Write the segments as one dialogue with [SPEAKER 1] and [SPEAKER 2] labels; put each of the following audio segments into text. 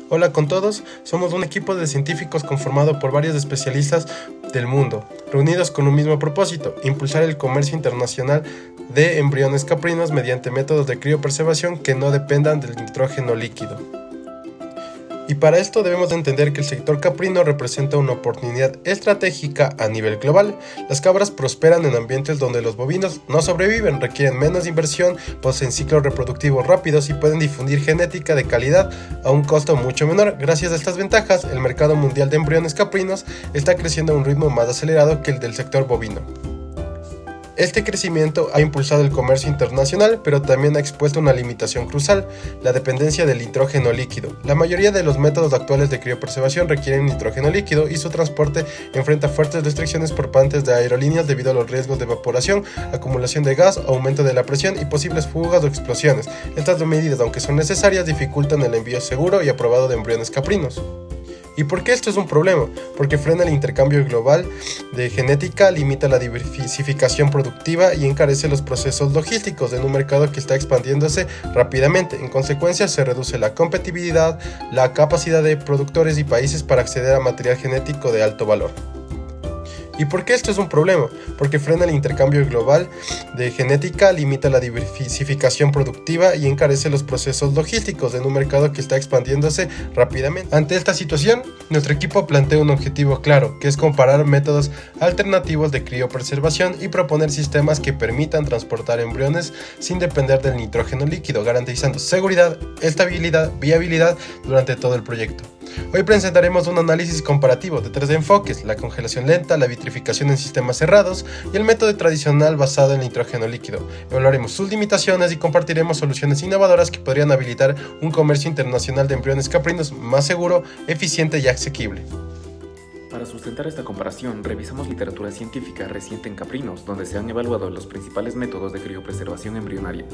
[SPEAKER 1] Hola con todos, somos un equipo de científicos conformado por varios especialistas del mundo, reunidos con un mismo propósito: impulsar el comercio internacional de embriones caprinos mediante métodos de criopreservación que no dependan del nitrógeno líquido. Y para esto debemos de entender que el sector caprino representa una oportunidad estratégica a nivel global. Las cabras prosperan en ambientes donde los bovinos no sobreviven, requieren menos inversión, poseen ciclos reproductivos rápidos y pueden difundir genética de calidad a un costo mucho menor. Gracias a estas ventajas, el mercado mundial de embriones caprinos está creciendo a un ritmo más acelerado que el del sector bovino. Este crecimiento ha impulsado el comercio internacional, pero también ha expuesto una limitación crucial: la dependencia del nitrógeno líquido. La mayoría de los métodos actuales de criopreservación requieren nitrógeno líquido y su transporte enfrenta fuertes restricciones por parte de aerolíneas debido a los riesgos de evaporación, acumulación de gas, aumento de la presión y posibles fugas o explosiones. Estas medidas, aunque son necesarias, dificultan el envío seguro y aprobado de embriones caprinos. ¿Y por qué esto es un problema? Porque frena el intercambio global de genética, limita la diversificación productiva y encarece los procesos logísticos en un mercado que está expandiéndose rápidamente. En consecuencia, se reduce la competitividad, la capacidad de productores y países para acceder a material genético de alto valor. ¿Y por qué esto es un problema? Porque frena el intercambio global de genética, limita la diversificación productiva y encarece los procesos logísticos en un mercado que está expandiéndose rápidamente. Ante esta situación, nuestro equipo plantea un objetivo claro, que es comparar métodos alternativos de criopreservación y proponer sistemas que permitan transportar embriones sin depender del nitrógeno líquido, garantizando seguridad, estabilidad, viabilidad durante todo el proyecto. Hoy presentaremos un análisis comparativo de 3 enfoques: la congelación lenta, la vitrificación en sistemas cerrados y el método tradicional basado en nitrógeno líquido. Evaluaremos sus limitaciones y compartiremos soluciones innovadoras que podrían habilitar un comercio internacional de embriones caprinos más seguro, eficiente y asequible.
[SPEAKER 2] Para sustentar esta comparación, revisamos literatura científica reciente en caprinos, donde se han evaluado los principales métodos de criopreservación embrionaria.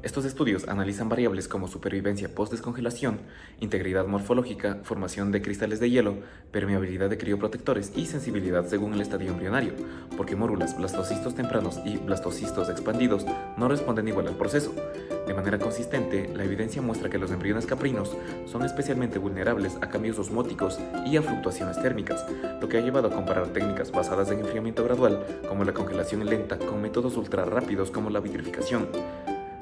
[SPEAKER 2] Estos estudios analizan variables como supervivencia post-descongelación, integridad morfológica, formación de cristales de hielo, permeabilidad de crioprotectores y sensibilidad según el estadio embrionario, porque mórulas, blastocistos tempranos y blastocistos expandidos no responden igual al proceso. De manera consistente, la evidencia muestra que los embriones caprinos son especialmente vulnerables a cambios osmóticos y a fluctuaciones térmicas, lo que ha llevado a comparar técnicas basadas en enfriamiento gradual, como la congelación lenta, con métodos ultra rápidos como la vitrificación.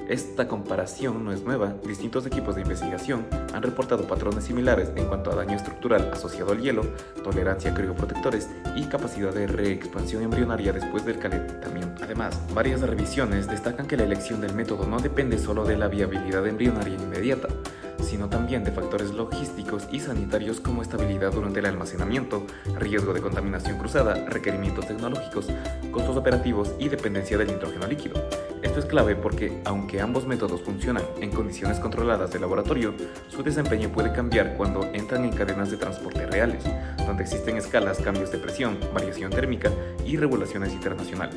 [SPEAKER 2] Esta comparación no es nueva. Distintos equipos de investigación han reportado patrones similares en cuanto a daño estructural asociado al hielo, tolerancia a crioprotectores y capacidad de reexpansión embrionaria después del calentamiento. Además, varias revisiones destacan que la elección del método no depende solo de la viabilidad embrionaria inmediata, sino también de factores logísticos y sanitarios como estabilidad durante el almacenamiento, riesgo de contaminación cruzada, requerimientos tecnológicos, costos operativos y dependencia del nitrógeno líquido. Esto es clave porque, aunque ambos métodos funcionan en condiciones controladas de laboratorio, su desempeño puede cambiar cuando entran en cadenas de transporte reales, donde existen escalas, cambios de presión, variación térmica y regulaciones internacionales.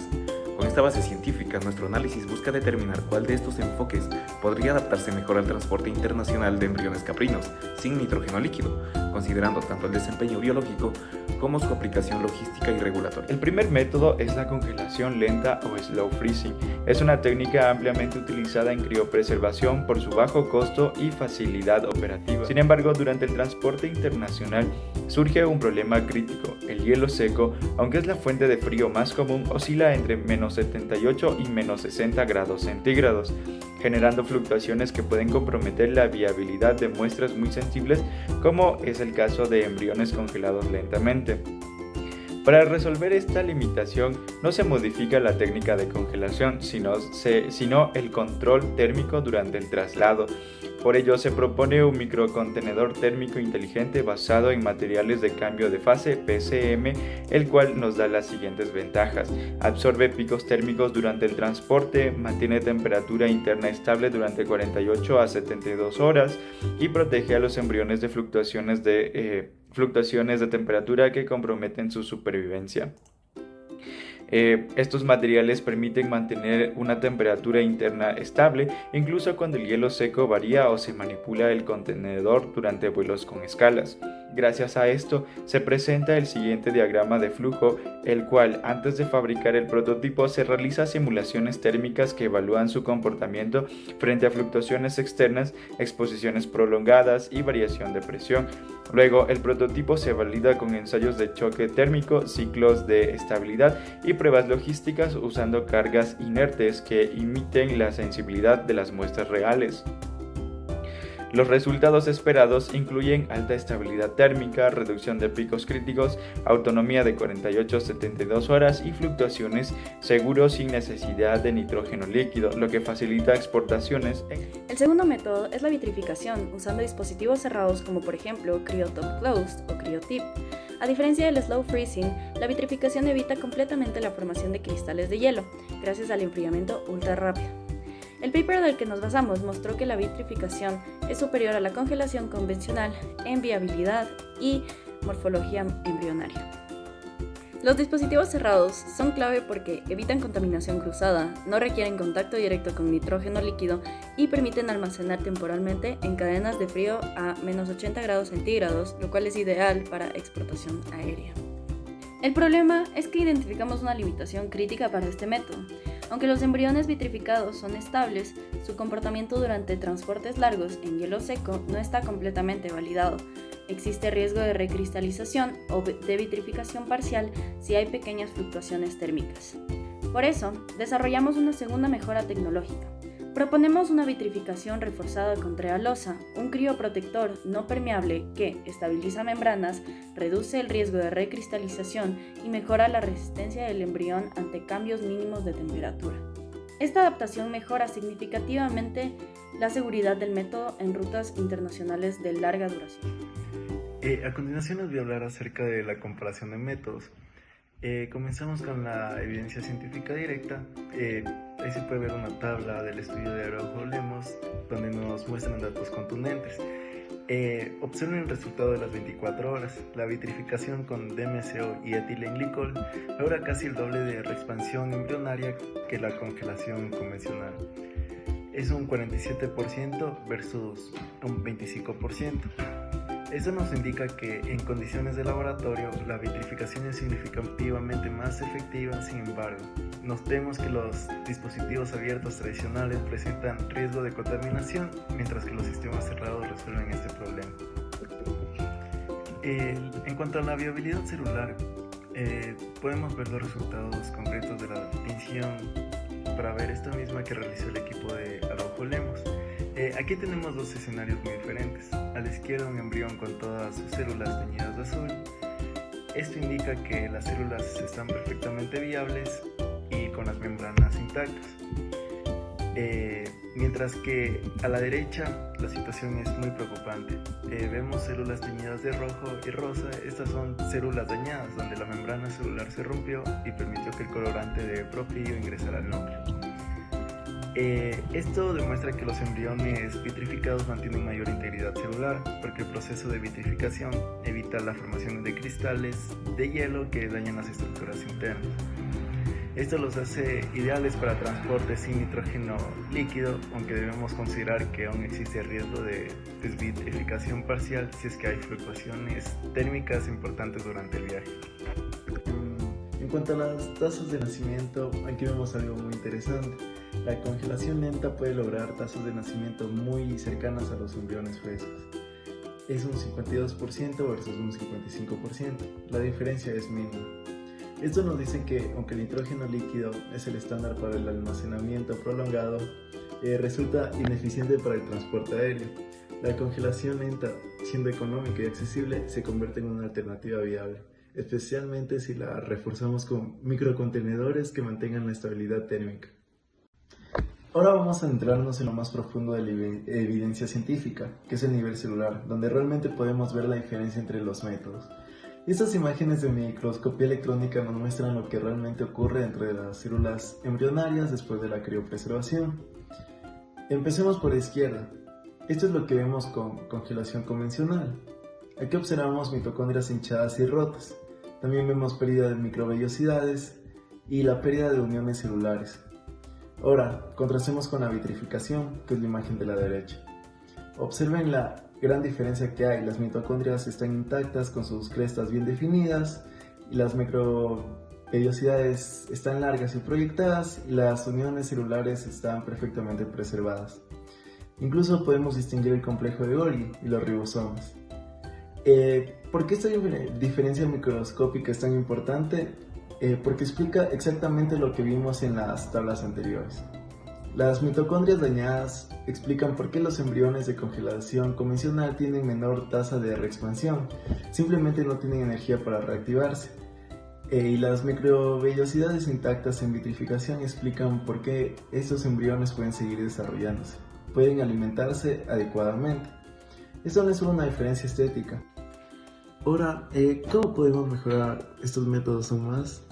[SPEAKER 2] Con esta base científica, nuestro análisis busca determinar cuál de estos enfoques podría adaptarse mejor al transporte internacional de embriones caprinos sin nitrógeno líquido, considerando tanto el desempeño biológico como su aplicación logística y regulatoria.
[SPEAKER 3] El primer método es la congelación lenta o slow freezing. Es una técnica ampliamente utilizada en criopreservación por su bajo costo y facilidad operativa. Sin embargo, durante el transporte internacional surge un problema crítico. El hielo seco, aunque es la fuente de frío más común, oscila entre menos 78 y menos 60 grados centígrados, generando fluctuaciones que pueden comprometer la viabilidad de muestras muy sensibles, como es el caso de embriones congelados lentamente. Para resolver esta limitación, no se modifica la técnica de congelación, sino el control térmico durante el traslado. Por ello, se propone un microcontenedor térmico inteligente basado en materiales de cambio de fase (PCM), el cual nos da las siguientes ventajas: absorbe picos térmicos durante el transporte, mantiene temperatura interna estable durante 48 a 72 horas y protege a los embriones de fluctuaciones de temperatura que comprometen su supervivencia. Estos materiales permiten mantener una temperatura interna estable incluso cuando el hielo seco varía o se manipula el contenedor durante vuelos con escalas. Gracias a esto se presenta el siguiente diagrama de flujo, el cual antes de fabricar el prototipo se realiza simulaciones térmicas que evalúan su comportamiento frente a fluctuaciones externas, exposiciones prolongadas y variación de presión. Luego el prototipo se valida con ensayos de choque térmico, ciclos de estabilidad y pruebas logísticas usando cargas inertes que imiten la sensibilidad de las muestras reales. Los resultados esperados incluyen alta estabilidad térmica, reducción de picos críticos, autonomía de 48 a 72 horas y fluctuaciones seguros sin necesidad de nitrógeno líquido, lo que facilita exportaciones.
[SPEAKER 4] El segundo método es la vitrificación, usando dispositivos cerrados como por ejemplo Cryotop Closed o Cryotip. A diferencia del slow freezing, la vitrificación evita completamente la formación de cristales de hielo, gracias al enfriamiento ultra rápido. El paper del que nos basamos mostró que la vitrificación es superior a la congelación convencional en viabilidad y morfología embrionaria. Los dispositivos cerrados son clave porque evitan contaminación cruzada, no requieren contacto directo con nitrógeno líquido y permiten almacenar temporalmente en cadenas de frío a menos 80 grados centígrados, lo cual es ideal para exportación aérea. El problema es que identificamos una limitación crítica para este método. Aunque los embriones vitrificados son estables, su comportamiento durante transportes largos en hielo seco no está completamente validado. Existe riesgo de recristalización o de vitrificación parcial si hay pequeñas fluctuaciones térmicas. Por eso, desarrollamos una segunda mejora tecnológica. Proponemos una vitrificación reforzada con trealosa, un crioprotector no permeable que estabiliza membranas, reduce el riesgo de recristalización y mejora la resistencia del embrión ante cambios mínimos de temperatura. Esta adaptación mejora significativamente la seguridad del método en rutas internacionales de larga duración.
[SPEAKER 5] A continuación les voy a hablar acerca de la comparación de métodos. Comenzamos con la evidencia científica directa. Ahí se puede ver una tabla del estudio de Araujo-Lemos donde nos muestran datos contundentes. Observen el resultado de las 24 horas. La vitrificación con DMSO y etilenglicol logra casi el doble de reexpansión embrionaria que la congelación convencional. Es un 47% versus un 25%. Eso nos indica que en condiciones de laboratorio la vitrificación es significativamente más efectiva. Sin embargo, notemos que los dispositivos abiertos tradicionales presentan riesgo de contaminación, mientras que los sistemas cerrados resuelven este problema. En cuanto a la viabilidad celular, podemos ver los resultados concretos de la tinción para ver esta misma que realizó el equipo de Araujo-Lemos. Aquí tenemos dos escenarios muy diferentes. A la izquierda un embrión con todas sus células teñidas de azul. Esto indica que las células están perfectamente viables y con las membranas intactas. Mientras que a la derecha la situación es muy preocupante. Vemos células teñidas de rojo y rosa. Estas son células dañadas donde la membrana celular se rompió y permitió que el colorante de propio ingresara al núcleo. Esto demuestra que los embriones vitrificados mantienen mayor integridad celular, porque el proceso de vitrificación evita la formación de cristales de hielo que dañan las estructuras internas. Esto los hace ideales para transporte sin nitrógeno líquido, aunque debemos considerar que aún existe riesgo de desvitrificación parcial si es que hay fluctuaciones térmicas importantes durante el viaje.
[SPEAKER 6] En cuanto a las tasas de nacimiento, aquí vemos algo muy interesante. La congelación lenta puede lograr tasas de nacimiento muy cercanas a los embriones frescos. Es un 52% versus un 55%. La diferencia es mínima. Esto nos dice que, aunque el nitrógeno líquido es el estándar para el almacenamiento prolongado, resulta ineficiente para el transporte aéreo. La congelación lenta, siendo económica y accesible, se convierte en una alternativa viable, especialmente si la reforzamos con microcontenedores que mantengan la estabilidad térmica. Ahora vamos a adentrarnos en lo más profundo de la evidencia científica, que es el nivel celular, donde realmente podemos ver la diferencia entre los métodos. Estas imágenes de microscopía electrónica nos muestran lo que realmente ocurre dentro de las células embrionarias después de la criopreservación. Empecemos por la izquierda. Esto es lo que vemos con congelación convencional. Aquí observamos mitocondrias hinchadas y rotas. También vemos pérdida de microvellosidades y la pérdida de uniones celulares. Ahora, contrastemos con la vitrificación, que es la imagen de la derecha. Observen la gran diferencia que hay. Las mitocondrias están intactas con sus crestas bien definidas y las microvellosidades están largas y proyectadas y las uniones celulares están perfectamente preservadas. Incluso podemos distinguir el complejo de Golgi y los ribosomas. ¿Por qué esta diferencia microscópica es tan importante? Porque explica exactamente lo que vimos en las tablas anteriores. Las mitocondrias dañadas explican por qué los embriones de congelación convencional tienen menor tasa de reexpansión, simplemente no tienen energía para reactivarse. Y las microvellosidades intactas en vitrificación explican por qué estos embriones pueden seguir desarrollándose, pueden alimentarse adecuadamente. Esto no es solo una diferencia estética. Ahora, ¿cómo podemos mejorar estos métodos aún más?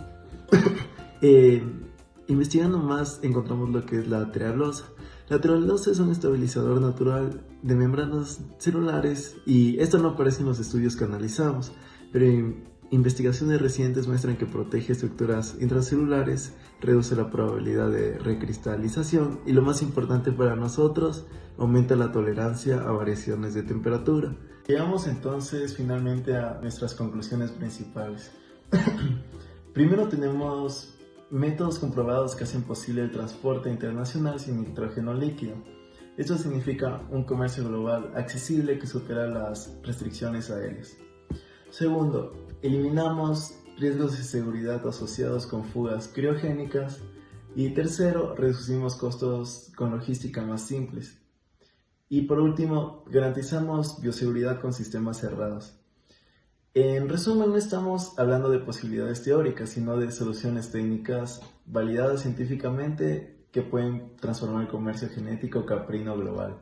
[SPEAKER 6] Investigando más encontramos lo que es la trealosa. La trealosa es un estabilizador natural de membranas celulares y esto no aparece en los estudios que analizamos, pero investigaciones recientes muestran que protege estructuras intracelulares, reduce la probabilidad de recristalización y lo más importante para nosotros, aumenta la tolerancia a variaciones de temperatura. Llegamos entonces finalmente a nuestras conclusiones principales. Primero tenemos métodos comprobados que hacen posible el transporte internacional sin nitrógeno líquido. Esto significa un comercio global accesible que supera las restricciones aéreas. Segundo, eliminamos riesgos de seguridad asociados con fugas criogénicas. Y tercero, reducimos costos con logística más simples. Y por último, garantizamos bioseguridad con sistemas cerrados. En resumen, no estamos hablando de posibilidades teóricas, sino de soluciones técnicas validadas científicamente que pueden transformar el comercio genético caprino global.